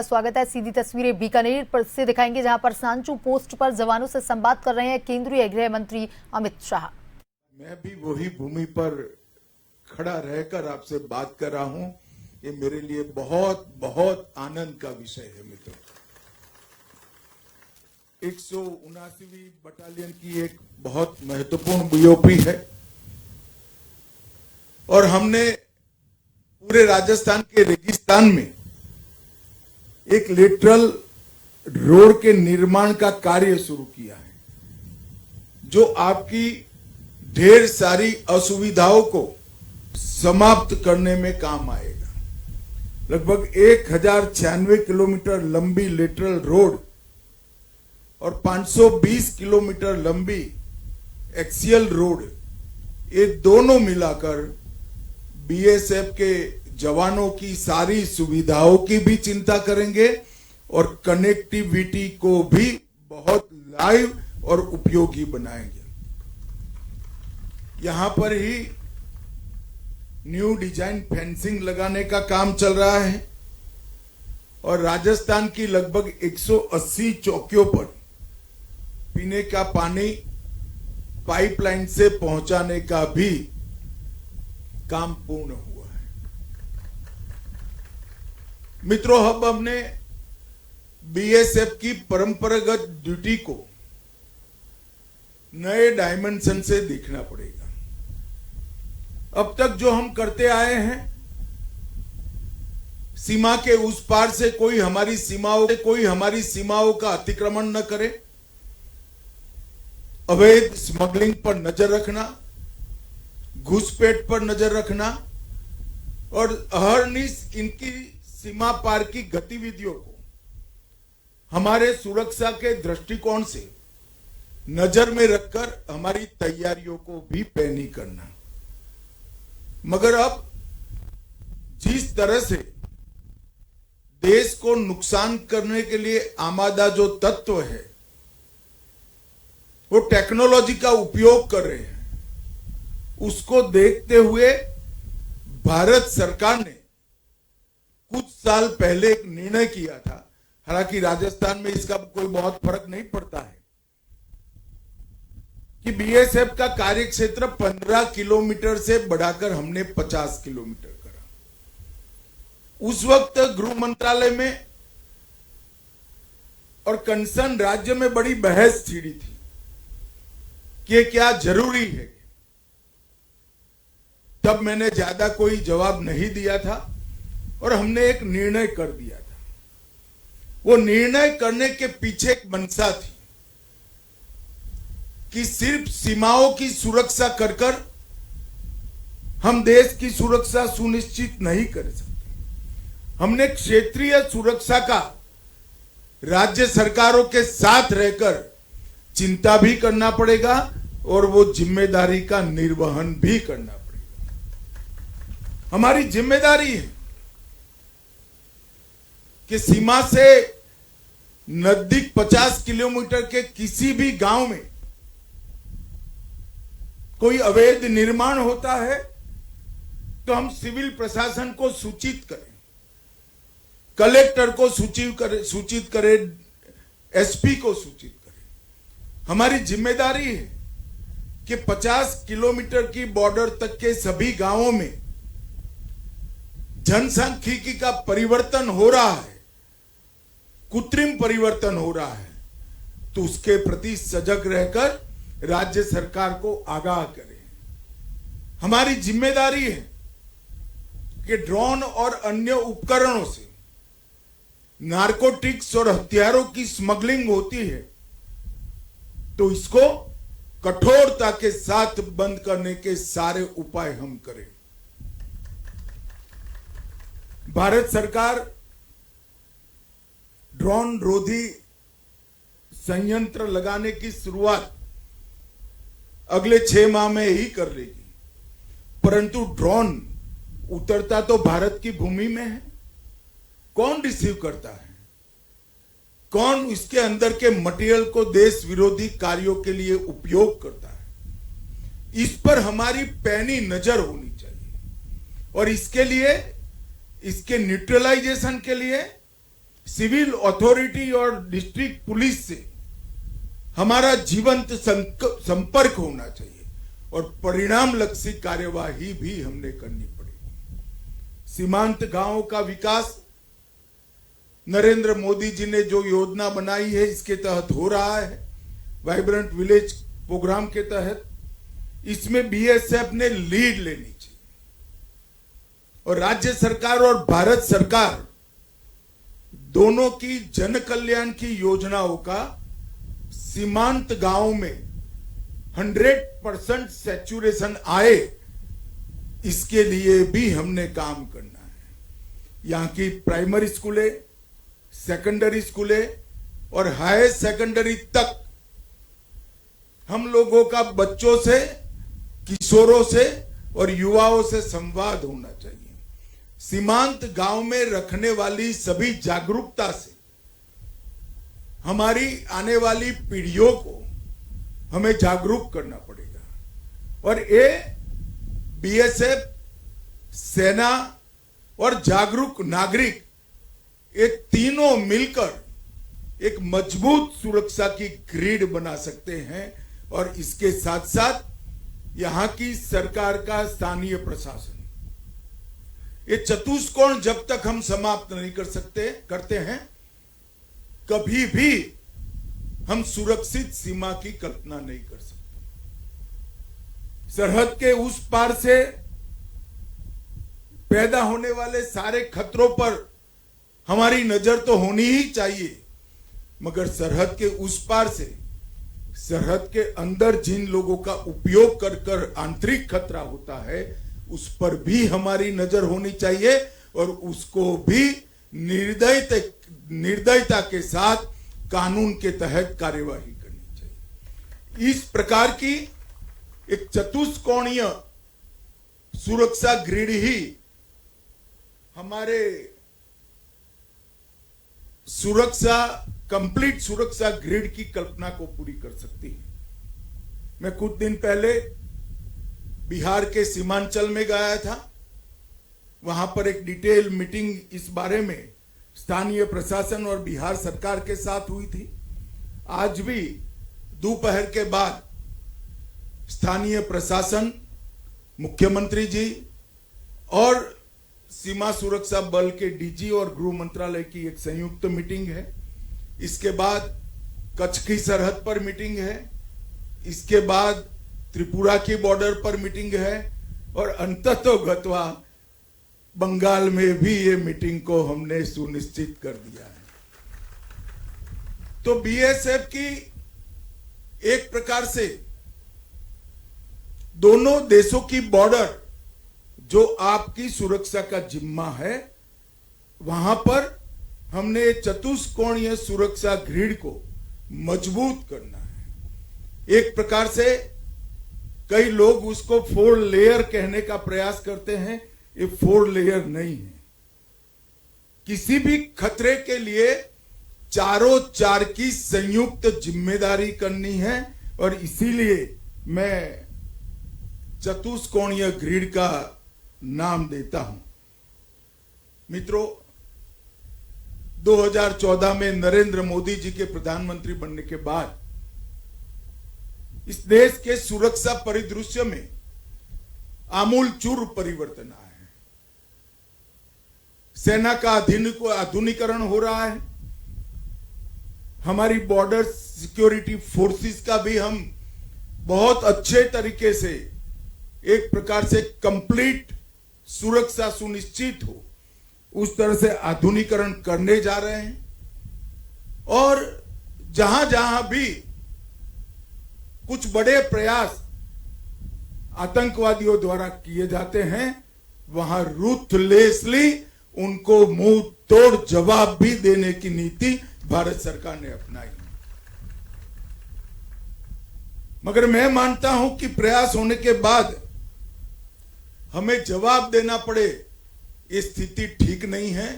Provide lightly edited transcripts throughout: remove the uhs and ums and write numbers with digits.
स्वागत है। सीधी तस्वीरें बीकानेर पर से दिखाएंगे, जहां पर सांचू पोस्ट पर जवानों से संवाद कर रहे हैं केंद्रीय गृह मंत्री अमित शाह। मैं भी वही भूमि पर खड़ा रहकर आपसे बात कर रहा हूं। ये मेरे लिए बहुत बहुत आनंद का विषय है मित्रों। 179वीं बटालियन की एक बहुत महत्वपूर्ण बीओपी है और हमने पूरे राजस्थान के रेगिस्तान में एक लेटरल रोड के निर्माण का कार्य शुरू किया है, जो आपकी ढेर सारी असुविधाओं को समाप्त करने में काम आएगा। लगभग 1096 किलोमीटर लंबी लेटरल रोड और 520 किलोमीटर लंबी एक्सियल रोड, ये दोनों मिलाकर बीएसएफ के जवानों की सारी सुविधाओं की भी चिंता करेंगे और कनेक्टिविटी को भी बहुत लाइव और उपयोगी बनाएंगे। यहां पर ही न्यू डिजाइन फेंसिंग लगाने का काम चल रहा है और राजस्थान की लगभग 180 चौकियों पर पीने का पानी पाइपलाइन से पहुंचाने का भी काम पूर्ण हुआ। मित्रों, अब हमने बीएसएफ की परंपरागत ड्यूटी को नए डायमेंशन से देखना पड़ेगा। अब तक जो हम करते आए हैं, सीमा के उस पार से कोई हमारी सीमाओं का अतिक्रमण न करे, अवैध स्मगलिंग पर नजर रखना, घुसपैठ पर नजर रखना और अहरनिश इनकी सीमा पार की गतिविधियों को हमारे सुरक्षा के दृष्टिकोण से नजर में रखकर हमारी तैयारियों को भी पैनी करना। मगर अब जिस तरह से देश को नुकसान करने के लिए आमादा जो तत्व है वो टेक्नोलॉजी का उपयोग कर रहे हैं, उसको देखते हुए भारत सरकार ने कुछ साल पहले एक निर्णय किया था। हालांकि राजस्थान में इसका कोई बहुत फर्क नहीं पड़ता है कि बीएसएफ का कार्य क्षेत्र 15 किलोमीटर से बढ़ाकर हमने 50 किलोमीटर करा। उस वक्त गृह मंत्रालय में और कंसर्न राज्य में बड़ी बहस छिड़ी थी कि ये क्या जरूरी है। तब मैंने ज्यादा कोई जवाब नहीं दिया था और हमने एक निर्णय कर दिया था। वो निर्णय करने के पीछे एक मंशा थी कि सिर्फ सीमाओं की सुरक्षा कर कर हम देश की सुरक्षा सुनिश्चित नहीं कर सकते। हमने क्षेत्रीय सुरक्षा का राज्य सरकारों के साथ रहकर चिंता भी करना पड़ेगा और वो जिम्मेदारी का निर्वहन भी करना पड़ेगा। हमारी जिम्मेदारी है कि सीमा से नजदीक 50 किलोमीटर के किसी भी गांव में कोई अवैध निर्माण होता है तो हम सिविल प्रशासन को सूचित करें, कलेक्टर को सूचित करें, एसपी को सूचित करें। हमारी जिम्मेदारी है कि 50 किलोमीटर की बॉर्डर तक के सभी गांवों में जनसांख्यिकी का परिवर्तन हो रहा है, कृत्रिम परिवर्तन हो रहा है, तो उसके प्रति सजग रहकर राज्य सरकार को आगाह करें। हमारी जिम्मेदारी है कि ड्रोन और अन्य उपकरणों से नारकोटिक्स और हथियारों की स्मगलिंग होती है तो इसको कठोरता के साथ बंद करने के सारे उपाय हम करें। भारत सरकार ड्रोन रोधी संयंत्र लगाने की शुरुआत अगले 6 माह में ही कर लेगी, परंतु ड्रोन उतरता तो भारत की भूमि में है। कौन रिसीव करता है, कौन इसके अंदर के मटेरियल को देश विरोधी कार्यों के लिए उपयोग करता है, इस पर हमारी पैनी नजर होनी चाहिए। और इसके लिए, इसके न्यूट्रलाइजेशन के लिए सिविल अथॉरिटी और डिस्ट्रिक्ट पुलिस से हमारा जीवंत संपर्क होना चाहिए और परिणाम लक्षी कार्यवाही भी हमने करनी पड़ेगी। सीमांत गांवों का विकास नरेंद्र मोदी जी ने जो योजना बनाई है इसके तहत हो रहा है। वाइब्रेंट विलेज प्रोग्राम के तहत इसमें बीएसएफ ने लीड लेनी चाहिए और राज्य सरकार और भारत सरकार दोनों की जन कल्याण की योजनाओं का सीमांत गांवों में 100% सैचुरेशन आए, इसके लिए भी हमने काम करना है। यहाँ की प्राइमरी स्कूलें, सेकेंडरी स्कूलें और हायर सेकेंडरी तक हम लोगों का बच्चों से, किशोरों से और युवाओं से संवाद होना चाहिए। सीमांत गांव में रखने वाली सभी जागरूकता से हमारी आने वाली पीढ़ियों को हमें जागरूक करना पड़ेगा और ये बीएसएफ, सेना और जागरूक नागरिक ये तीनों मिलकर एक मजबूत सुरक्षा की ग्रिड बना सकते हैं और इसके साथ साथ यहां की सरकार का स्थानीय प्रशासन, ये चतुष्कोण जब तक हम समाप्त नहीं करते हैं कभी भी हम सुरक्षित सीमा की कल्पना नहीं कर सकते। सरहद के उस पार से पैदा होने वाले सारे खतरों पर हमारी नजर तो होनी ही चाहिए, मगर सरहद के उस पार से सरहद के अंदर जिन लोगों का उपयोग कर कर आंतरिक खतरा होता है उस पर भी हमारी नजर होनी चाहिए और उसको भी निर्दयता के साथ कानून के तहत कार्यवाही करनी चाहिए। इस प्रकार की एक चतुष्कोणीय सुरक्षा ग्रिड ही हमारे कंप्लीट सुरक्षा ग्रिड की कल्पना को पूरी कर सकती है। मैं कुछ दिन पहले बिहार के सीमांचल में गया था, वहां पर एक डिटेल मीटिंग इस बारे में स्थानीय प्रशासन और बिहार सरकार के साथ हुई थी। आज भी दोपहर के बाद स्थानीय प्रशासन, मुख्यमंत्री जी और सीमा सुरक्षा बल के डीजी और गृह मंत्रालय की एक संयुक्त मीटिंग है। इसके बाद कच्छ की सरहद पर मीटिंग है, इसके बाद त्रिपुरा की बॉर्डर पर मीटिंग है और अंततोगत्वा बंगाल में भी ये मीटिंग को हमने सुनिश्चित कर दिया है। तो बीएसएफ की एक प्रकार से दोनों देशों की बॉर्डर जो आपकी सुरक्षा का जिम्मा है, वहां पर हमने चतुष्कोणीय सुरक्षा ग्रिड को मजबूत करना है। एक प्रकार से कई लोग उसको 4 लेयर कहने का प्रयास करते हैं, ये 4 लेयर नहीं है। किसी भी खतरे के लिए चारों चार की संयुक्त जिम्मेदारी करनी है और इसीलिए मैं चतुष्कोणीय ग्रिड का नाम देता हूं। मित्रों, 2014 में नरेंद्र मोदी जी के प्रधानमंत्री बनने के बाद इस देश के सुरक्षा परिदृश्य में आमूलचूल परिवर्तन आया है। सेना का आधुनिकीकरण हो रहा है। हमारी बॉर्डर सिक्योरिटी फोर्सेस का भी हम बहुत अच्छे तरीके से एक प्रकार से कंप्लीट सुरक्षा सुनिश्चित हो उस तरह से आधुनिकीकरण करने जा रहे हैं और जहां जहां भी कुछ बड़े प्रयास आतंकवादियों द्वारा किए जाते हैं वहां रूथलेसली उनको मुंह तोड़ जवाब भी देने की नीति भारत सरकार ने अपनाई। मगर मैं मानता हूं कि प्रयास होने के बाद हमें जवाब देना पड़े, ये स्थिति ठीक नहीं है।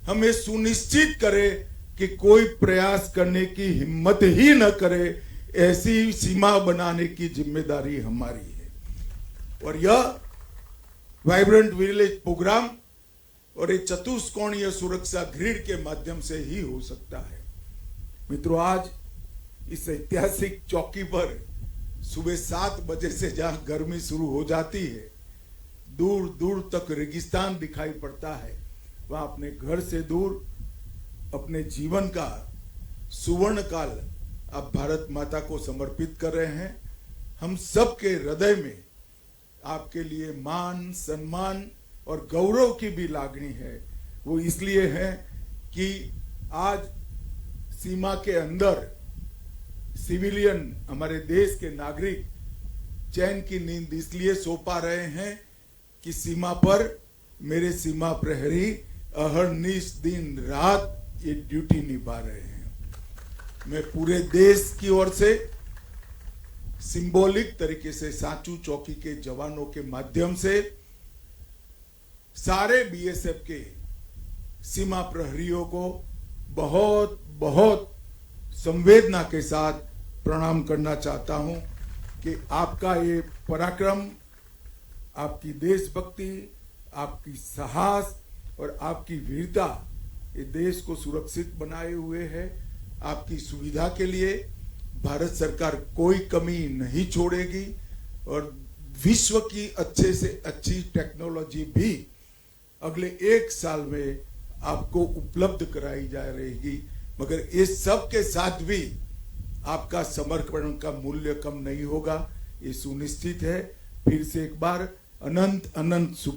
हमें सुनिश्चित करें कि कोई प्रयास करने की हिम्मत ही न करे, ऐसी सीमा बनाने की जिम्मेदारी हमारी है। और यह वाइब्रेंट विलेज प्रोग्राम और ये चतुष्कोणीय सुरक्षा ग्रिड के माध्यम से ही हो सकता है। मित्रों, आज इस ऐतिहासिक चौकी पर सुबह 7 बजे से जहां गर्मी शुरू हो जाती है, दूर दूर तक रेगिस्तान दिखाई पड़ता है, वहां अपने घर से दूर अपने जीवन का सुवर्ण काल आप भारत माता को समर्पित कर रहे हैं। हम सबके हृदय में आपके लिए मान, सम्मान और गौरव की भी लागणी है। वो इसलिए है कि आज सीमा के अंदर सिविलियन, हमारे देश के नागरिक चैन की नींद इसलिए सो पा रहे हैं कि सीमा पर मेरे सीमा प्रहरी अहर्निश दिन रात ये ड्यूटी निभा रहे हैं। मैं पूरे देश की ओर से सिंबॉलिक तरीके से सांचू चौकी के जवानों के माध्यम से सारे बीएसएफ के सीमा प्रहरियों को बहुत बहुत संवेदना के साथ प्रणाम करना चाहता हूं कि आपका ये पराक्रम, आपकी देशभक्ति, आपकी साहस और आपकी वीरता ये देश को सुरक्षित बनाए हुए है। आपकी सुविधा के लिए भारत सरकार कोई कमी नहीं छोड़ेगी और विश्व की अच्छे से अच्छी टेक्नोलॉजी भी अगले 1 साल में आपको उपलब्ध कराई जा रहेगी। मगर इस सब के साथ भी आपका समर्पण का मूल्य कम नहीं होगा, ये सुनिश्चित है। फिर से एक बार अनंत अनंत